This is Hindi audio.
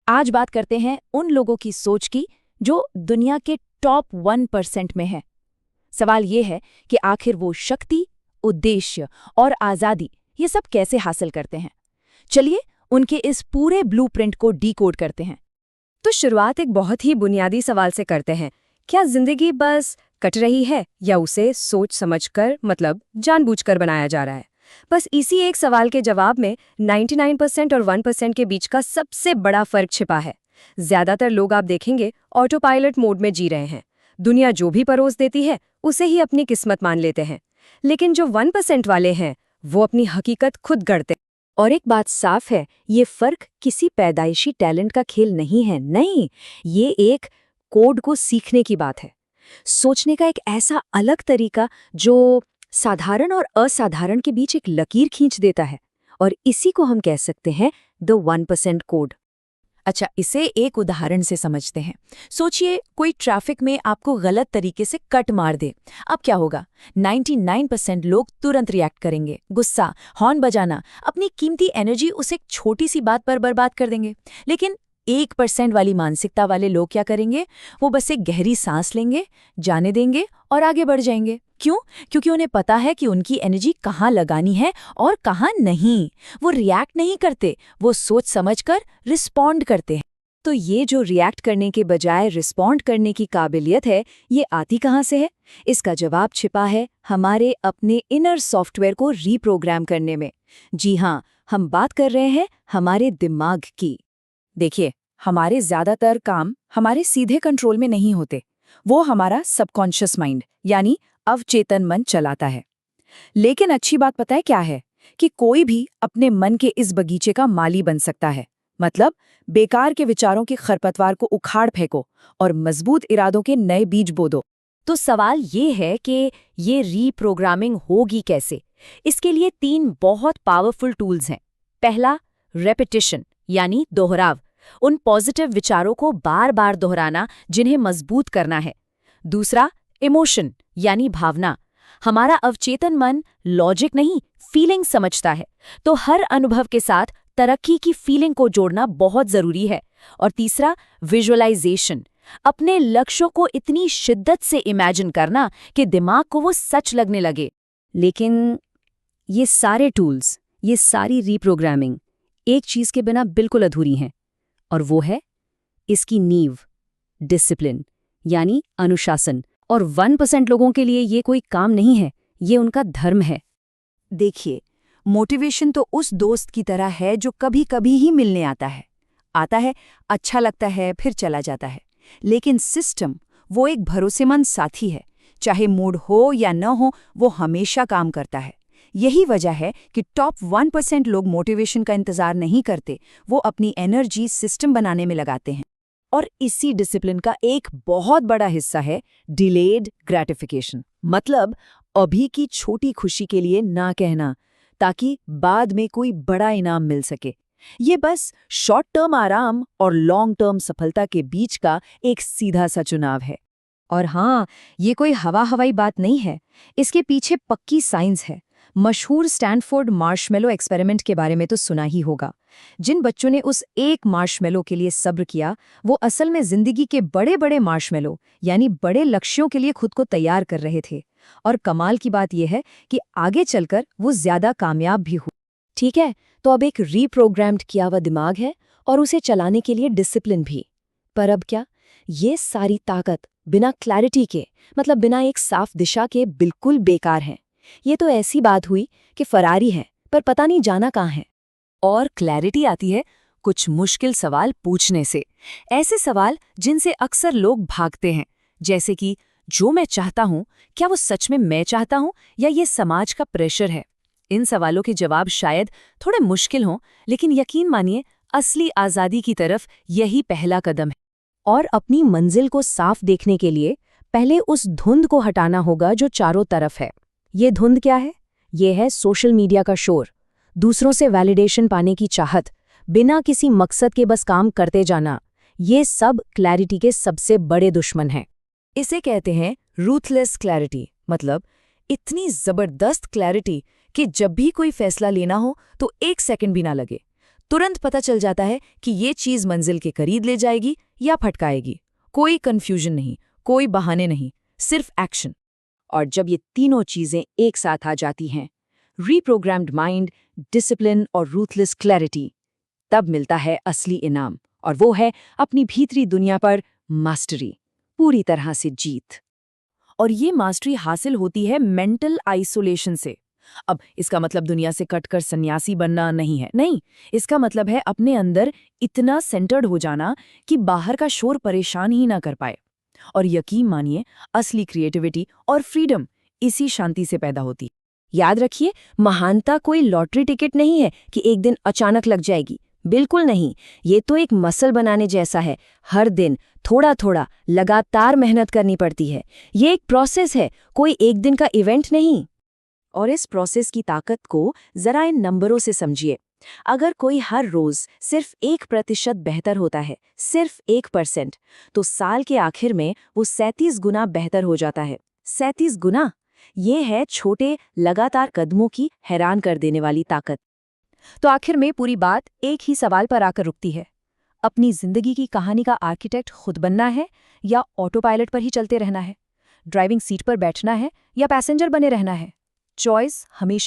आज बात करते हैं उन लोगों की सोच की जो दुनिया के टॉप 1% में है। सवाल ये है कि आखिर वो शक्ति, उद्देश्य और आज़ादी ये सब कैसे हासिल करते हैं। चलिए उनके इस पूरे ब्लूप्रिंट को डीकोड करते हैं। तो शुरुआत एक बहुत ही बुनियादी सवाल से करते हैं। क्या जिंदगी बस कट रही है या उसे सोच समझकर मतलब जानबूझकर बनाया जा रहा है? बस इसी एक सवाल के जवाब में 99% और 1% के बीच का सबसे बड़ा फर्क छिपा है। ज्यादातर लोग आप देखेंगे ऑटो पायलट मोड में जी रहे हैं। दुनिया जो भी परोस देती है उसे ही अपनी किस्मत मान लेते हैं। लेकिन जो 1% वाले हैं वो अपनी हकीकत खुद गढ़ते हैं। और एक बात साफ है, ये फर्क किसी पैदाइशी टैलेंट का खेल नहीं है। नहीं, ये एक कोड को सीखने की बात है। सोचने का एक ऐसा अलग तरीका जो साधारण और असाधारण के बीच एक लकीर खींच देता है। और इसी को हम कह सकते हैं द 1% कोड। अच्छा, इसे एक उदाहरण से समझते हैं। सोचिए कोई ट्रैफिक में आपको गलत तरीके से कट मार दे। अब क्या होगा? 99% लोग तुरंत रिएक्ट करेंगे। गुस्सा, हॉर्न बजाना, अपनी कीमती एनर्जी उस एक छोटी सी बात पर बर्बाद कर देंगे। लेकिन 1% वाली मानसिकता वाले लोग क्या करेंगे? वो बस एक गहरी सांस लेंगे, जाने देंगे और आगे बढ़ जाएंगे। क्यों? क्योंकि उन्हें पता है कि उनकी एनर्जी कहाँ लगानी है और कहाँ नहीं। वो रिएक्ट नहीं करते, वो सोच समझकर रिस्पॉन्ड करते हैं। तो ये जो रिएक्ट करने के बजाय रिस्पॉन्ड करने की काबिलियत है, ये आती कहाँ से है? इसका जवाब छिपा है हमारे अपने इनर सॉफ्टवेयर को रीप्रोग्राम करने में। जी हाँ, हम बात कर रहे हैं हमारे दिमाग की। देखिए, हमारे ज्यादातर काम हमारे सीधे कंट्रोल में नहीं होते। वो हमारा सबकॉन्शियस माइंड यानी अवचेतन मन चलाता है। लेकिन अच्छी बात पता है क्या है? कि कोई भी अपने मन के इस बगीचे का माली बन सकता है। मतलब बेकार के विचारों के खरपतवार को उखाड़ फेंको और मजबूत इरादों के नए बीज बो दो। तो सवाल ये है कि ये रीप्रोग्रामिंग होगी कैसे? इसके लिए 3 बहुत पावरफुल टूल्स हैं। पहला, रेपिटिशन यानी दोहराव, उन पॉजिटिव विचारों को बार बार दोहराना जिन्हें मजबूत करना है। दूसरा, इमोशन यानी भावना, हमारा अवचेतन मन लॉजिक नहीं फीलिंग समझता है, तो हर अनुभव के साथ तरक्की की फीलिंग को जोड़ना बहुत जरूरी है। और तीसरा, विजुअलाइजेशन, अपने लक्ष्यों को इतनी शिद्दत से इमेजिन करना कि दिमाग को वो सच लगने लगे। लेकिन ये सारे टूल्स, ये सारी रीप्रोग्रामिंग एक चीज के बिना बिल्कुल अधूरी हैं, और वो है इसकी नींव, डिसिप्लिन यानी अनुशासन। और 1% लोगों के लिए ये कोई काम नहीं है, ये उनका धर्म है। देखिए, मोटिवेशन तो उस दोस्त की तरह है जो कभी कभी ही मिलने आता है, अच्छा लगता है, फिर चला जाता है। लेकिन सिस्टम वो एक भरोसेमंद साथी है। चाहे मूड हो या न हो, वो हमेशा काम करता है। यही वजह है कि टॉप 1% लोग मोटिवेशन का इंतजार नहीं करते, वो अपनी एनर्जी सिस्टम बनाने में लगाते हैं। और इसी डिसिप्लिन का एक बहुत बड़ा हिस्सा है डिलेड ग्रेटिफिकेशन, मतलब अभी की छोटी खुशी के लिए ना कहना ताकि बाद में कोई बड़ा इनाम मिल सके। ये बस शॉर्ट टर्म आराम और लॉन्ग टर्म सफलता के बीच का एक सीधा सा चुनाव है। और हाँ, ये कोई हवाई बात नहीं है, इसके पीछे पक्की साइंस है। मशहूर स्टैनफोर्ड मार्शमेलो एक्सपेरिमेंट के बारे में तो सुना ही होगा। जिन बच्चों ने उस एक मार्शमेलो के लिए सब्र किया, वो असल में जिंदगी के बड़े बड़े मार्शमेलो यानी बड़े लक्ष्यों के लिए खुद को तैयार कर रहे थे। और कमाल की बात यह है कि आगे चलकर वो ज्यादा कामयाब भी हुए। ठीक है, तो अब एक रीप्रोग्राम्ड किया हुआ दिमाग है और उसे चलाने के लिए डिसिप्लिन भी। पर अब क्या? ये सारी ताकत बिना क्लैरिटी के, मतलब बिना एक साफ दिशा के, बिल्कुल बेकार है। ये तो ऐसी बात हुई कि फरारी है पर पता नहीं जाना कहाँ है। और क्लैरिटी आती है कुछ मुश्किल सवाल पूछने से। ऐसे सवाल जिनसे अक्सर लोग भागते हैं, जैसे कि जो मैं चाहता हूं, क्या वो सच में मैं चाहता हूं या ये समाज का प्रेशर है? इन सवालों के जवाब शायद थोड़े मुश्किल हों, लेकिन यकीन मानिए असली आज़ादी की तरफ यही पहला कदम है। और अपनी मंजिल को साफ देखने के लिए पहले उस धुंध को हटाना होगा जो चारों तरफ है। ये धुंध क्या है? ये है सोशल मीडिया का शोर, दूसरों से वैलिडेशन पाने की चाहत, बिना किसी मकसद के बस काम करते जाना। ये सब क्लैरिटी के सबसे बड़े दुश्मन हैं। इसे कहते हैं रूथलेस क्लैरिटी, मतलब इतनी जबरदस्त क्लैरिटी कि जब भी कोई फैसला लेना हो तो 1 सेकंड भी ना लगे। तुरंत पता चल जाता है कि ये चीज मंजिल के करीब ले जाएगी या भटकाएगी। कोई कंफ्यूजन नहीं, कोई बहाने नहीं, सिर्फ एक्शन। और जब ये तीनों चीजें एक साथ आ जाती हैं, रीप्रोग्राम्ड माइंड, डिसिप्लिन और रूथलेस क्लैरिटी, तब मिलता है असली इनाम, और वो है अपनी भीतरी दुनिया पर मास्टरी, पूरी तरह से जीत। और ये मास्टरी हासिल होती है मेंटल आइसोलेशन से। अब इसका मतलब दुनिया से कटकर सन्यासी बनना नहीं है, नहीं। इसका मतलब है अपने अंदर इतना सेंटर्ड हो जाना कि बाहर का शोर परेशान ही ना कर पाए। और यकीन मानिए, असली क्रिएटिविटी और फ्रीडम इसी शांति से पैदा होती। याद रखिए, महानता कोई लॉटरी टिकट नहीं है कि एक दिन अचानक लग जाएगी। बिल्कुल नहीं, ये तो एक मसल बनाने जैसा है। हर दिन थोड़ा थोड़ा लगातार मेहनत करनी पड़ती है। ये एक प्रोसेस है, कोई एक दिन का इवेंट नहीं। और इस प्रोसेस की ताकत को जरा इन नंबरों से समझिए। अगर कोई हर रोज सिर्फ 1% बेहतर होता है, सिर्फ 1%, तो साल के आखिर में वो 37 गुना बेहतर हो जाता है। 37 गुना! ये है छोटे लगातार कदमों की हैरान कर देने वाली ताकत। तो आखिर में पूरी बात एक ही सवाल पर आकर रुकती है। अपनी जिंदगी की कहानी का आर्किटेक्ट खुद बनना है या ऑटो पायलट पर ही चलते रहना है? ड्राइविंग सीट पर बैठना है या पैसेंजर बने रहना है? चॉइस हमेशा